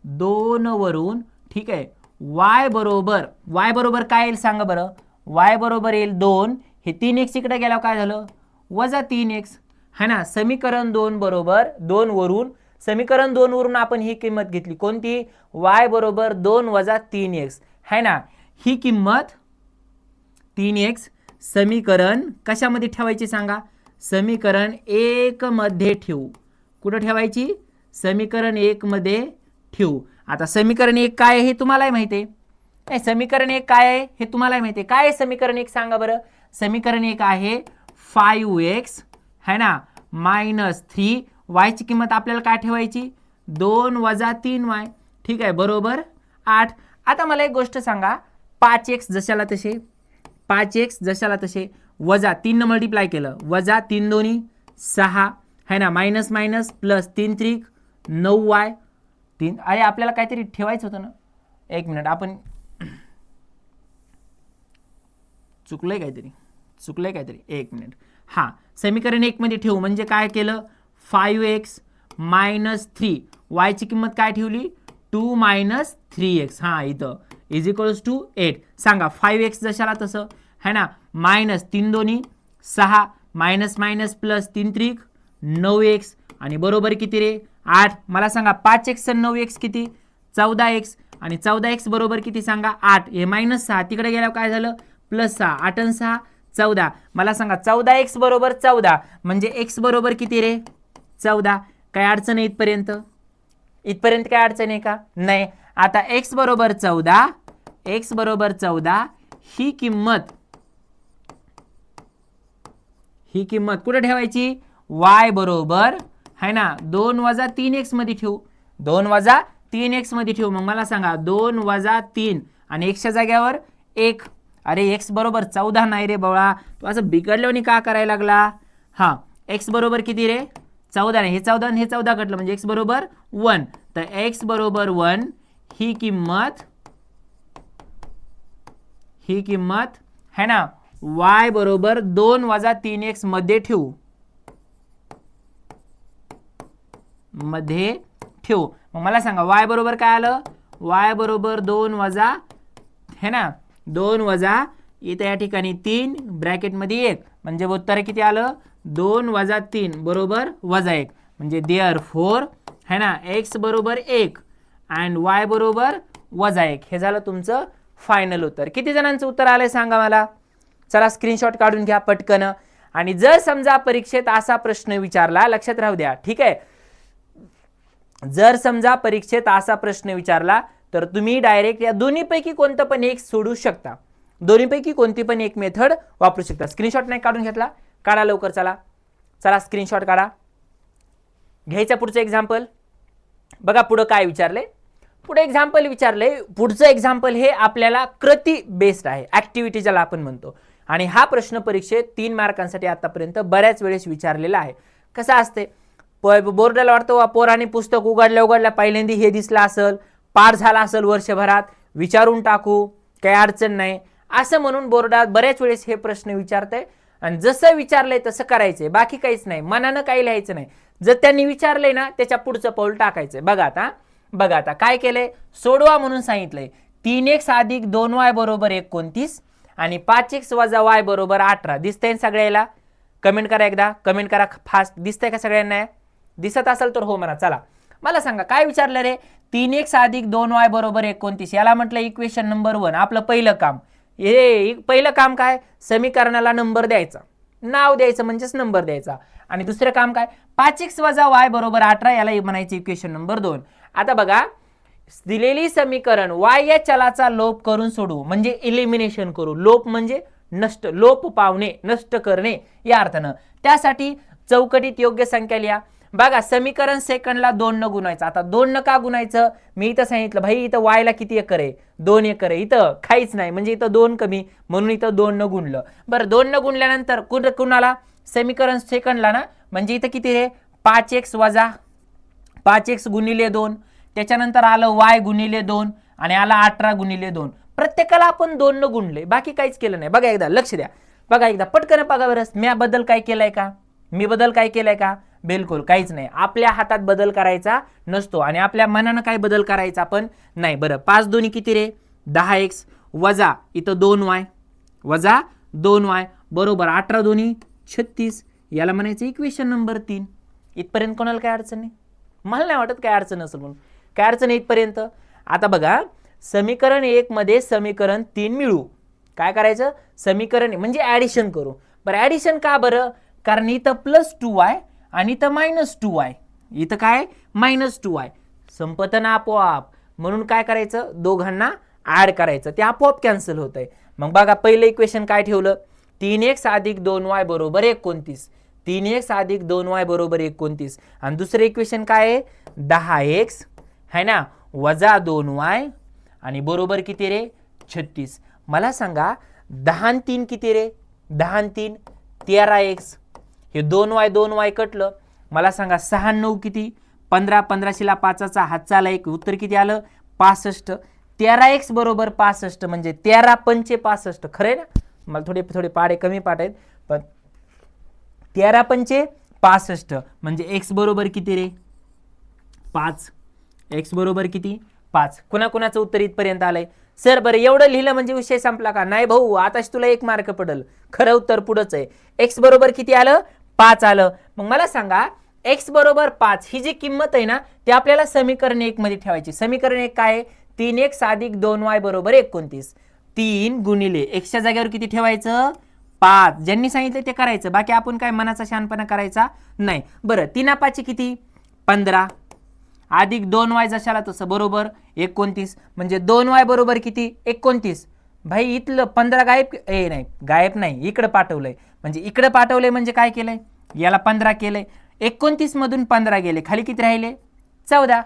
2 वरून. ठीक आहे. y बरोबर काय येईल सांगा बरं? y बरोबर येईल 2. हे 3x इकडे गेल्यावर काय झालं? वजा 3x. है ना. समीकरण 2 बरोबर 2 वरून, समीकरण 2 वरून आपण ही किंमत घेतली. कोणती? y बरोबर 2 वजा 3x. है ना. ही किंमत 3x समीकरण कशामध्ये ठेवायची सांगा? समीकरण 1 मध्ये ठेवू. कुठं ठेवायची? समीकरण 1 मध्ये ठेवू. आता समीकरण 1 काय आहे हे तुम्हालाही माहिती आहे. समीकरण 1 काय आहे हे तुम्हालाही माहिती आहे. काय आहे समीकरण 1 सांगा बरं? समीकरण 1 आहे 5x है ना -3. y ची किंमत आपल्याला काय ठेवायची? 2 वजा 3y. ठीक आहे. बरोबर 8. आता मला एक गोष्ट सांगा, 5x जशाला तसे, 5x जशाला तसे, वजा 3 न मल्टिप्लाय केलं, वजा 3 दोन्ही 6 है ना, मायनस मायनस प्लस 3 त्रिक 9y. 3. अरे आपल्याला काहीतरी ठेवायचं होतं ना. एक मिनिट, आपण चुकलंय काहीतरी. एक मिनिट. हां, समीकरण 1 मध्ये ठेवू म्हणजे काय केलं? 5x - 3. y ची किंमत काय ठेवली? 2 - 3x. हां, इथं इज इक्वल्स टू 8. सांगा 5x जशाला तसं है ना, मायनस 3 दोन्ही 6, मायनस मायनस प्लस 3 त्रिक 9x आणि बरोबर किती रे? 8. मला सांगा 5x आणि 9x किती? 14x. आणि 14x बरोबर किती सांगा? 8. हे -6 तिकडे गेल्यावर काय झालं? +6. 8 आणि 6 14. मला सांगा 14x बरोबर 14 म्हणजे x बरोबर किती रे? 14. काय अडचण आहे इथपर्यंत? इथपर्यंत काय अडचण आहे का? नाही. आता x बरोबर 14, ही किंमत कुठे ठेवायची? y बरोबर है ना 2 वजा 3x मध्ये ठेवू. 2 वजा 3x मध्ये ठेवू. मग मला सांगा 2 वजा 3 आणि x च्या जाग्यावर 1. अरे x बरोबर 14 नाही रे बाळा, तू असं बिघडल्याने का करायला लागला? हां, x बरोबर किती रे? 14 नाही, हे 14 आणि हे 14 कटलं म्हणजे x बरोबर 1. तर x बरोबर 1 ही किंमत है ना y बरोबर 2 वजा 3x मध्ये ठेवू, मध्ये ठेवू. मग मला सांगा y बरोबर काय आलं, y बरोबर 2 वजा है ना 2 वजा इथे या ठिकाणी 3 ब्रॅकेटमध्ये 1 म्हणजे उत्तर किती आलं 2 वजा 3 बरोबर वजा 1 म्हणजे देअरफॉर है ना x बरोबर 1 अँड y बरोबर वजा 1 हे झालं तुमचं फायनल उत्तर. किती जणांचं उत्तर आलंय सांगा मला. चला स्क्रीनशॉट काढून घ्या पटकन. आणि जर समजा परीक्षेत असा प्रश्न विचारला, लक्षात राहू द्या ठीक आहे, जर समजा परीक्षेत असा प्रश्न विचारला तर तुम्ही डायरेक्ट या दोन्हीपैकी कोणतं पण एक सोडू शकता, दोन्हीपैकी कोणती पण एक मेथड वापरू शकता. स्क्रीनशॉट नाही काढून घेतला, काढा लवकर. चला चला स्क्रीनशॉट काढा. घ्यायचं पुढचं एक्झाम्पल. बघा पुढं काय विचारले, पुढे एक्झाम्पल विचारले. पुढचं एक्झाम्पल हे आपल्याला कृती बेस्ड आहे, ऍक्टिव्हिटी ज्याला आपण म्हणतो. आणि हा प्रश्न परीक्षेत 3 मार्कांसाठी आतापर्यंत बऱ्याच वेळेस विचारलेला आहे. कसा असते, बोर्डाला वाटतं पोराने पुस्तक उघडल्या पहिल्यांदा हे दिसलं असेल, पाठ झाला असेल वर्षभरात, विचारून टाकू काही अडचण नाही असं म्हणून बोर्डात बऱ्याच वेळेस हे प्रश्न विचारतंय. आणि जसं विचारलंय तसं करायचंय, बाकी काहीच नाही, मनानं काही लिहायचं नाही. जर त्यांनी विचारलंय ना त्याच्या पुढचं पाऊल टाकायचंय. बघा आता काय केलंय, सोडवा म्हणून सांगितलंय. 3x अधिक 2y बरोबर 29 आणि 5x वजा y बरोबर 18. दिसतंय सगळ्याला? कमेंट करा, एकदा कमेंट करा फास्ट. दिसतंय का सगळ्यांना? दिसत असेल तर हो म्हणा. चला मला सांगा काय विचारलं रे, 3x अधिक 2y बरोबर 29. याला म्हटलं इक्वेशन नंबर 1. आपलं पहिलं काम, हे पहिलं काम काय, समीकरणाला नंबर द्यायचा, नाव द्यायचं म्हणजेच नंबर द्यायचा. आणि दुसरं काम काय, 5x वजा y बरोबर 18, याला म्हणायचं इक्वेशन नंबर 2. आता बघा दिलेली समीकरण y या चलाचा लोप करून सोडवू म्हणजे इलिमिनेशन करू. लोप म्हणजे नष्ट, लोप पावणे, नष्ट करणे या अर्थानं. त्यासाठी चौकटीत योग्य संख्या लिहा. बघा समीकरण सेकंडला 2 न गुणायचं. आता 2 न का गुणायचं, मी इथं सांगितलं भाई इथं y ला किती एकर आहे, 2 एकर आहे, इथं काहीच नाही म्हणजे इथं 2 कमी म्हणून इथं 2 न गुणलं. बरं 2 न गुणल्यानंतर कुणाला, समीकरण सेकंडला ना, म्हणजे इथं किती आहे 5x वजा 5x गुणिले 2, त्याच्यानंतर आलं y गुणिले 2 आणि आला 18 गुणिले 2. प्रत्येकाला आपण 2 न गुणले, बाकी काहीच केलं नाही. बघा एकदा लक्ष द्या, बघा एकदा पटकन बघा बरं, मी बदल काय केलाय का, मी बदल काय केलाय का, बिलकुल काहीच नाही. आपल्या हातात बदल करायचा नसतो आणि आपल्या मनानं काय बदल करायचा पण नाही. बरं 5 दोन्ही किती रे 10x वजा इथं 2y वजा 2y बरोबर 18 दोन्ही 36. याला म्हणायचं इक्वेशन नंबर 3. इथपर्यंत कोणाला काय अडचण नाही? मला नाही वाटत काय अडचण असेल म्हणून. काय अडचण आहे इथपर्यंत? आता बघा समीकरण 1 मध्ये समीकरण 3 मिळू. काय करायचं, समीकरण म्हणजे ऍडिशन करू. बरं ऍडिशन का बरं, कारण इथं +2y आणि इथं -2y, इथं काय -2y संपतं ना आपोआप. म्हणून काय करायचं, दोघांना ऍड करायचं, ते आपोआप कॅन्सल होतंय. मग बघा पहिलं इक्वेशन काय ठेवलं, 3x अधिक 2y बरोबर 29. 3x अधिक 2y बरोबर 29. आणि दुसरं इक्वेशन काय आहे 10x है ना वजा 2y आणि बरोबर किती रे 36. मला सांगा 10 आणि 3 किती रे, 10 आणि 3 13x. हे 2y कटलं. मला सांगा 6 आणि 9 किती, 15, 15शीला 5चा हातचा आला 1, उत्तर किती आलं 65. 13x बरोबर 65 म्हणजे 13 पंचे 65. खरंय ना, मला थोडे पाडे कमी पाठ आहेत पण 13 पंचे 65 म्हणजे x बरोबर किती रे 5. x बरोबर किती 5. कुणाचं उत्तर इथपर्यंत आलंय सर? बरं एवढं लिहिलं म्हणजे विषय संपला का? नाही भाऊ, आताच तुला 1 मार्क पडल. खरं उत्तर पुढंच आहे. x बरोबर किती आलं 5 आलं. मग मला सांगा x बरोबर 5 ही जी किंमत आहे ना ती आपल्याला समीकरण 1 मध्ये ठेवायची. समीकरण 1 काय आहे, 3x अधिक 2y बरोबर 29. 3 गुणिले x च्या जागेवर किती ठेवायचं 5. ज्यांनी सांगितलं ते करायचं, बाकी आपण काय मनाचा शहाणपणा करायचा नाही. बरं 3 5 किती 15 अधिक 2y जशाला तसं बरोबर 29 म्हणजे 2y बरोबर किती 29. भाई इथलं 15 गायब नाही, इकडे पाठवलंय. म्हणजे इकडे पाठवलंय म्हणजे काय केलंय, याला 15 केलंय. 29 मधून 15 गेले, खाली किती राहिले 14.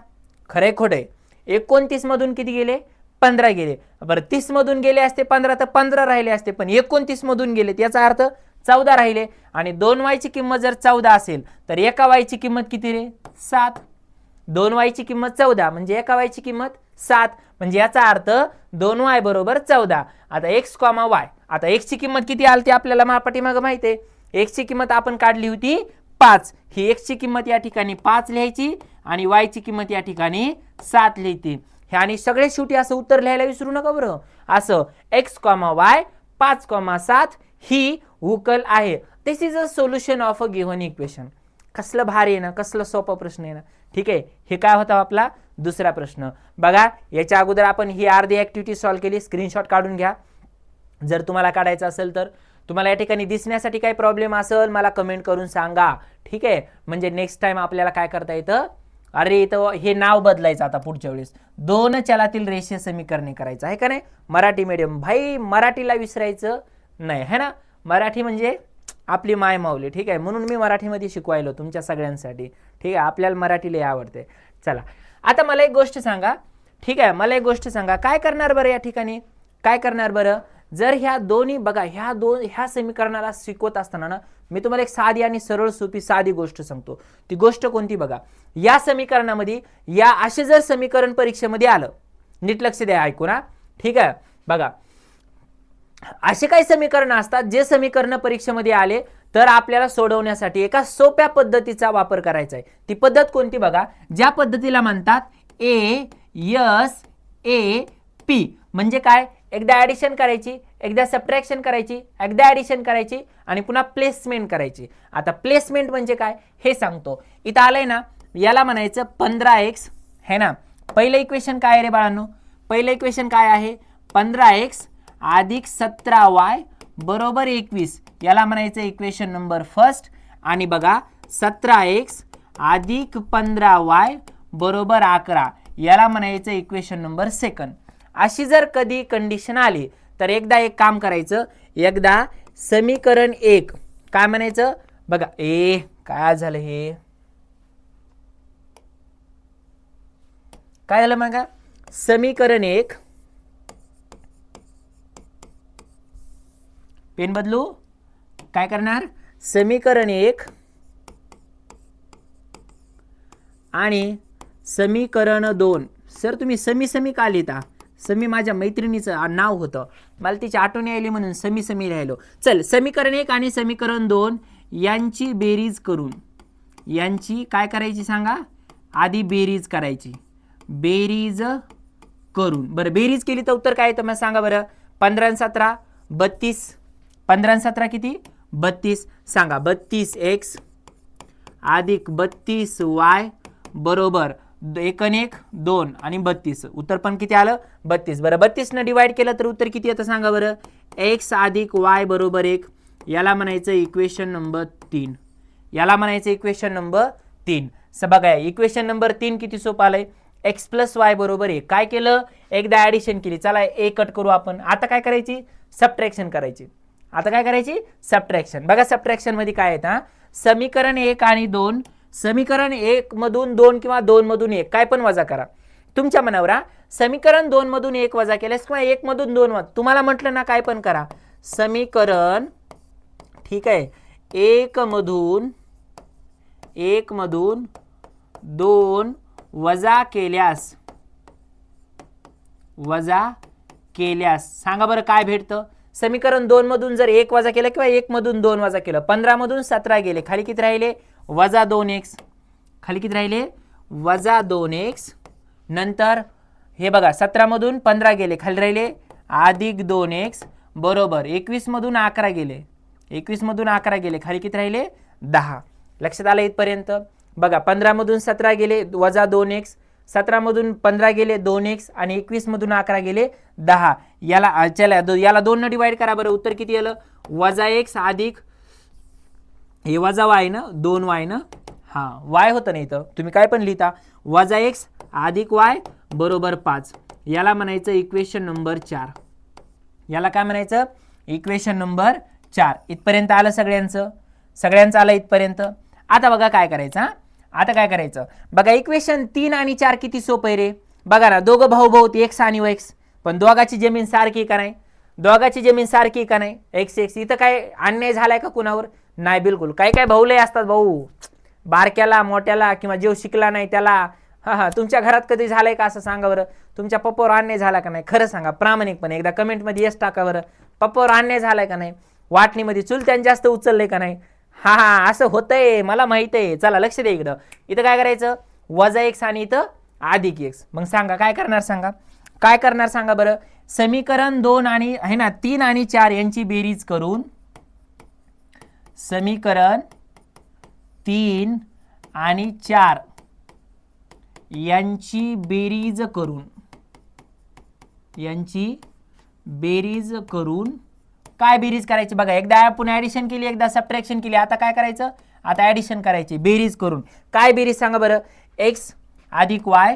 खरंय खोटंय, 29 मधून किती गेले 15 गेले. बरं 30 मधून गेले असते 15 तर 15 राहिले असते, पण 29 मधून गेले याचा अर्थ 14 राहिले. आणि 2y ची किंमत जर 14 असेल तर एका y ची किंमत किती रे 7. 2y ची किंमत 14 म्हणजे एका y ची किंमत 7, म्हणजे याचा अर्थ 2y बरोबर 14. आता x, y, आता x ची किंमत किती आली ती आपल्याला पाठीमागं माहिती आहे. x ची किंमत आपण काढली होती 5. ही x ची किंमत या ठिकाणी 5 लिहायची आणि y ची किंमत या ठिकाणी 7 लिहायची. हे आणि सगळे शेवटी असं उत्तर लिहायला विसरू नका बरं. असं x, y 5, 7 ही उकल आहे. This is a solution of a given equation. कसलं भारी आहे ना, कसलं सोपा प्रश्न आहे ना. ठीक आहे, हे काय होता आपला दुसरा प्रश्न. बघा, याच्या अगोदर आपण ही अर्धी ऍक्टिव्हिटी सॉल्व्ह केली. स्क्रीनशॉट काढून घ्या जर तुम्हाला काढायचं असेल तर. तुम्हाला या ठिकाणी दिसण्यासाठी काही प्रॉब्लेम असेल मला कमेंट करून सांगा. ठीक आहे, म्हणजे नेक्स्ट टाइम आपल्याला काय करता येतं, अरे इथं हे नाव बदलायचं आता पुढच्या वेळेस. 2 चलातील रेषीय समीकरणे करायचं आहे का नाही. मराठी मीडियम भाई, मराठीला विसरायचं नाही है ना. मराठी म्हणजे आपली माय माऊली. ठीक आहे, म्हणून मी मराठीमध्ये शिकवायलो तुमच्या सगळ्यांसाठी. ठीक आहे, आपल्याला मराठी लय आवडते. चला, आता मला एक गोष्ट सांगा. ठीक आहे, मला एक गोष्ट सांगा, काय करणार बरं या ठिकाणी, काय करणार बरं. जर ह्या दोन्ही बघा, ह्या समीकरणाला शिकवत असताना ना मी तुम्हाला एक साधी आणि सरळ सोपी साधी गोष्ट सांगतो. ती गोष्ट कोणती बघा. या समीकरणामध्ये या असे जर समीकरण परीक्षेमध्ये आलं, नीट लक्ष द्या, ऐकू ना. ठीक आहे, बघा असे काही समीकरण असतात जे समीकरण परीक्षेमध्ये आले तर आपल्याला सोडवण्यासाठी एका सोप्या पद्धतीचा वापर करायचा आहे. ती पद्धत कोणती बघा, ज्या पद्धतीला म्हणतात ASAP. म्हणजे काय, एकदा ॲडिशन करायची, एकदा सबट्रॅक्शन करायची, एकदा ॲडिशन करायची आणि पुन्हा प्लेसमेंट करायची. आता प्लेसमेंट म्हणजे काय हे सांगतो. इथं आलंय ना, याला म्हणायचं 15x है ना. पहिलं इक्वेशन काय आहे रे बाळांनो, पहिलं इक्वेशन काय आहे, 15x अधिक 17y बरोबर 21. याला म्हणायचं इक्वेशन नंबर फर्स्ट. आणि बघा 17x अधिक 15y बरोबर 11 याला म्हणायचं इक्वेशन नंबर सेकंड. अशी जर कधी कंडिशन आली तर एकदा एक काम करायचं, एकदा समीकरण 1 काय म्हणायचं बघा. काय झालं, हे काय झालं बघा. समीकरण 1, पेन बदलू, काय करणार, समीकरण 1 आणि समीकरण 2. सर तुम्ही समी का लिहिता, समी माझ्या मैत्रिणीचं नाव होतं, मला तिची आठवण यायली म्हणून समी राहिलो. चल, समीकरण 1 आणि समीकरण 2 यांची बेरीज करून, यांची काय करायची सांगा, आधी बेरीज करायची. बेरीज करून बरं बेरीज केली तर उत्तर काय येतं मला सांगा बरं. 15 आणि 17 32. 15 आणि 17 किती 32. सांगा 32x अधिक 32y बरोबर 1 आणि 1 2 आणि 32. उत्तर पण किती आलं 32. बरं 32 ने डिवाइड केलं तर उत्तर किती येतं सांगा बरं. x अधिक y बरोबर 1. याला म्हणायचं इक्वेशन नंबर 3. याला म्हणायचं इक्वेशन नंबर 3. बघा इक्वेशन नंबर 3 किती सोपं आलंय. x प्लस वाय बरोबर 1. काय केलं, एकदा ऍडिशन केली. चला a कट करू आपण. आता काय करायची, सबट्रॅक्शन करायची. आता काय करायची, सबट्रॅक्शन. बघा सबट्रॅक्शन मध्ये काय येतं, समीकरण 1 आणि 2, समीकरण 1 मधून 2 किंवा 2 मधून 1 काय पण वजा करा तुमच्या मनावर. समीकरण 2 मधून 1 वजा केल्यास किंवा 1 मधून 2 तुम्हाला म्हटलं ना काय पण करा. समीकरण ठीक आहे 1 मधून 2 वजा केल्यास सांगा बरं काय भेटतं. समीकरण 2 मधून जर 1 वजा केलं किंवा 1 मधून 2 वजा केलं, 15 मधून 17 गेले, खाली किती राहिले वजा 2x. खाली किती राहिले वजा 2x. नंतर हे बघा 17 मधून 15 गेले, खाली राहिले अधिक 2x बरोबर 21 मधून 11 गेले, 21 मधून 11 गेले, खाली किती राहिले 10. लक्षात आलं इथपर्यंत. बघा 15 मधून 17 गेले वजा 2x, 17 मधून 15 गेले 2x आणि 21 मधून 11 गेले 10. याला चला याला 2 ने डिवाइड करा बरं. उत्तर किती आलं वजा x अधिक हे वजा y ना 2y ना, हा y होतं नाही तर तुम्ही काय पण लिहिता. वजा x अधिक y बरोबर 5. याला म्हणायचं इक्वेशन नंबर 4. याला काय म्हणायचं इक्वेशन नंबर 4. इथपर्यंत आलं सगळ्यांचं आलं इथपर्यंत. आता बघा काय करायचं. आता काय करायचं बघा, इक्वेशन 3 आणि 4 किती सोपं आहे रे. बघा ना दोघं भाऊ x आणि x, पण दोघाची जमीन सारखी का नाही, दोघाची जमीन सारखी का नाही x. इथं काय अन्याय झालाय का कुणावर, नाही बिलकुल. काय भाऊ लय असतात भाऊ, बारक्याला मोठ्याला किंवा जो शिकला नाही त्याला हां, तुमच्या घरात कधी झालंय का असं सांगा बरं. तुमच्या पप्पावर अन्याय झाला का नाही खरं सांगा प्रामाणिकपणे. एकदा कमेंटमध्ये यस टाका बरं. पप्पावर अन्याय झालाय का नाही, वाटणीमध्ये चुलत्यानं जास्त उचललंय का नाही. असं होतंय मला माहित आहे. चला लक्ष द्या इकडं. इथं काय करायचं, -x आणि इथं +x. मग सांगा काय करणार, काय करणार सांगा बरं. समीकरण 2 आणि आहे ना 3 आणि 4 यांची बेरीज करून, समीकरण 3 आणि 4 यांची बेरीज करून काय बेरीज करायची बघा. एकदा आपण ऍडिशन केली, एकदा सबट्रॅक्शन केली. आता काय करायचं, आता ऍडिशन करायची. बेरीज करून काय बेरीज सांगा बरं. x अधिक y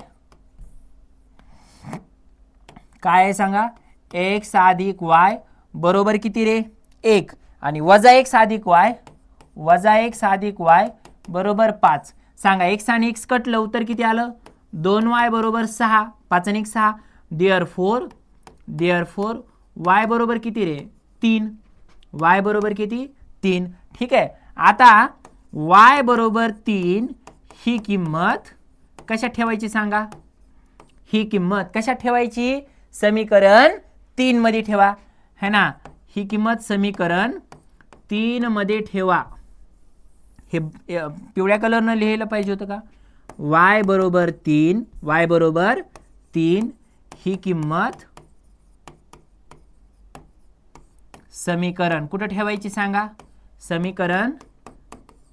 काय आहे सांगा. x अधिक y बरोबर किती रे 1 आणि -x अधिक y बरोबर 5. सांगा x आणि x कटलं, उत्तर किती आलं 2y बरोबर 6. 5 आणि 6 देअरफोर y बरोबर किती रे 3. y बरोबर किती 3. ठीक आहे. आता y बरोबर 3 ही किंमत कशात ठेवायची सांगा. ही किंमत कशात ठेवायची, समीकरण 3 मध्ये ठेवा है ना. ही किंमत समीकरण 3 मध्ये ठेवा. हे पिवळ्या कलरनं लिहायला पाहिजे होतं का. y बरोबर 3 ही किंमत समीकरण कुठं ठेवायची सांगा, समीकरण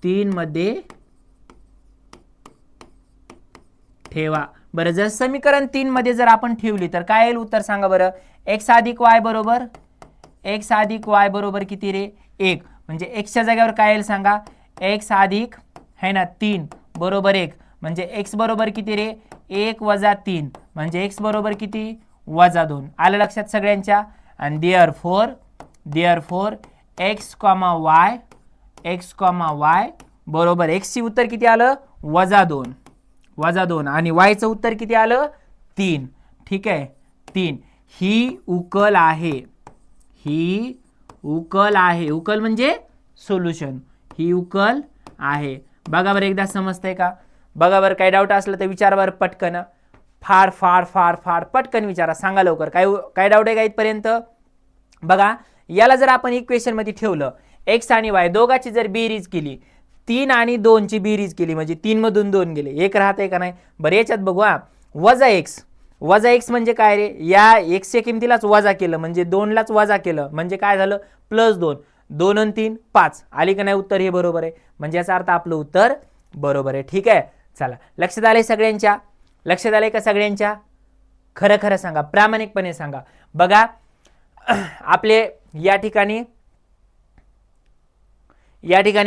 3 मध्ये ठेवा. बरं जर समीकरण 3 मध्ये जर आपण ठेवली तर काय येईल उत्तर सांगा बरं. x अधिक y बरोबर किती रे 1. म्हणजे x च्या जागेवर काय येईल सांगा. x अधिक है ना 3 बरोबर 1 म्हणजे x बरोबर किती रे 1 वजा 3 म्हणजे x बरोबर किती वजा 2. आलं लक्षात सगळ्यांच्या. आणि देअरफोर x, y बरोबर x ची उत्तर किती आलं वजा 2 आणि y चं उत्तर किती आलं 3. ठीक आहे 3. ही उकल आहे. उकल म्हणजे सोल्युशन. ही उकल आहे. बघा बरं एकदा समजतंय का. बघा बरं काही डाऊट असलं तर विचारा बरं पटकन. फार पटकन विचारा. सांगा लवकर. काय डाऊट आहे का इथपर्यंत. बघा याला जर आपण इक्वेशन मध्ये ठेवलं, x आणि y दोघांची जर बेरीज केली, 3 आणि 2 ची बेरीज केली म्हणजे 3 मधून 2 गेले, 1 राहतंय का नाही. बरं याच्यात बघू वजा x म्हणजे काय रे, या x च्या किमतीलाच वजा केलं म्हणजे 2 लाच वजा केलं म्हणजे काय झालं +2. 2 आणि 3 5 आली का नाही उत्तर. हे बरोबर आहे म्हणजे याचा अर्थ आपलं उत्तर बरोबर आहे. ठीक आहे. चला लक्षात आलंय सगळ्यांच्या. लक्षात आलंय का सगळ्यांच्या. खरं सांगा, प्रामाणिकपणे सांगा. बघा आपले या ठिकाणी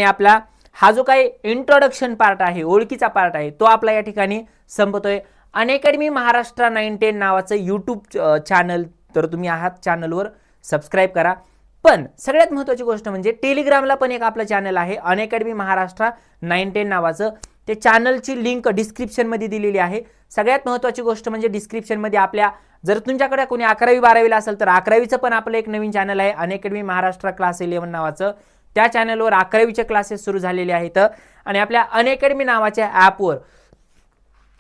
आपला हा जो काही इंट्रोडक्शन पार्ट आहे, ओळखीचा पार्ट आहे, तो आपला या ठिकाणी संपतोय. अनअकॅडमी महाराष्ट्र 910 नावाचं यूट्यूब चॅनल तर तुम्ही आहात, चॅनलवर सबस्क्राईब करा. पण सगळ्यात महत्त्वाची गोष्ट म्हणजे टेलिग्रामला पण एक आपलं चॅनल आहे अनअकॅडमी महाराष्ट्र 910 नावाचं. ते चॅनलची लिंक डिस्क्रिप्शनमध्ये दिलेली आहे. सगळ्यात महत्त्वाची गोष्ट म्हणजे डिस्क्रिप्शनमध्ये आपल्या जर तुमच्याकडे कोणी 11वी 12वीला असेल तर 11वीचं पण आपलं एक नवीन चॅनल आहे अनअकॅडमी महाराष्ट्र क्लास 11 नावाचं. त्या चॅनलवर 11वीचे क्लासेस सुरू झालेले आहेत. आणि आपल्या अनअकॅडमी नावाच्या ॲपवर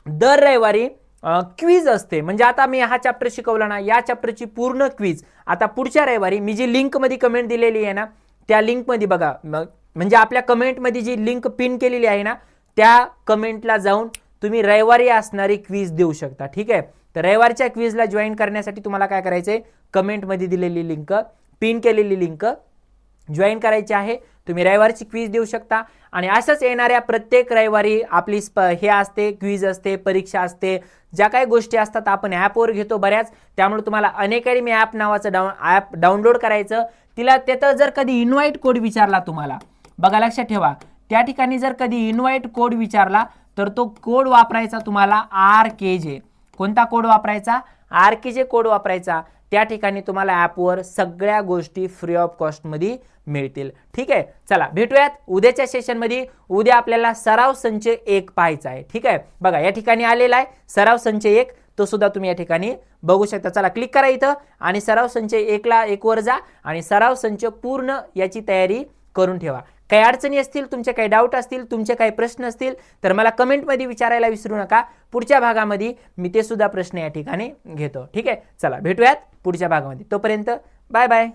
दर रविवारी क्विज असते. म्हणजे आता मी हा चॅप्टर शिकवला ना, या चॅप्टरची पूर्ण क्विज आता पुढच्या रविवारी मी जी लिंकमध्ये कमेंट दिलेली आहे ना, त्या लिंकमध्ये बघा. म्हणजे आपल्या कमेंटमध्ये जी लिंक पिन केलेली आहे ना, त्या कमेंटला जाऊन तुम्ही रविवारी असणारी क्विज देऊ शकता. ठीक आहे. तर रविवारच्या क्विजला जॉईन करण्यासाठी तुम्हाला काय करायचंय, कमेंटमध्ये दिलेली लिंक, पिन केलेली लिंक जॉईन करायची आहे. तुम्ही रविवारची क्विज देऊ शकता. आणि असंच येणाऱ्या प्रत्येक रविवारी आपली हे असते, क्विज असते, परीक्षा असते, ज्या काही गोष्टी असतात आपण ॲपवर घेतो बऱ्याच. त्यामुळे तुम्हाला अनअकॅडमी ॲप नावाचं ॲप डाउनलोड करायचं. तिला तिथं जर कधी इन्व्हाइट कोड विचारला तुम्हाला, बघा लक्षात ठेवा, त्या ठिकाणी जर कधी इन्व्हाइट कोड विचारला तर तो कोड वापरायचा तुम्हाला RKJ. कोणता कोड वापरायचा, RKJ कोड वापरायचा. त्या ठिकाणी तुम्हाला ॲपवर सगळ्या गोष्टी फ्री ऑफ कॉस्टमध्ये मिळतील. ठीक आहे. चला भेटूयात उद्याच्या सेशनमध्ये. उद्या आपल्याला सराव संच 1 पाहायचा आहे. ठीक आहे. बघा या ठिकाणी आलेला आहे सराव संच 1, तो सुद्धा तुम्ही या ठिकाणी बघू शकता. चला क्लिक करा इथं आणि सराव संच 1 ला 1 वर जा आणि सराव संच पूर्ण याची तयारी करून ठेवा. काही अडचणी असतील, तुमचे काही डाऊट असतील, तुमचे काही प्रश्न असतील तर मला कमेंटमध्ये विचारायला विसरू नका. पुढच्या भागामध्ये मी ते सुद्धा प्रश्न या ठिकाणी घेतो. ठीक आहे, चला भेटूयात पुढच्या भागामध्ये. तोपर्यंत बाय बाय.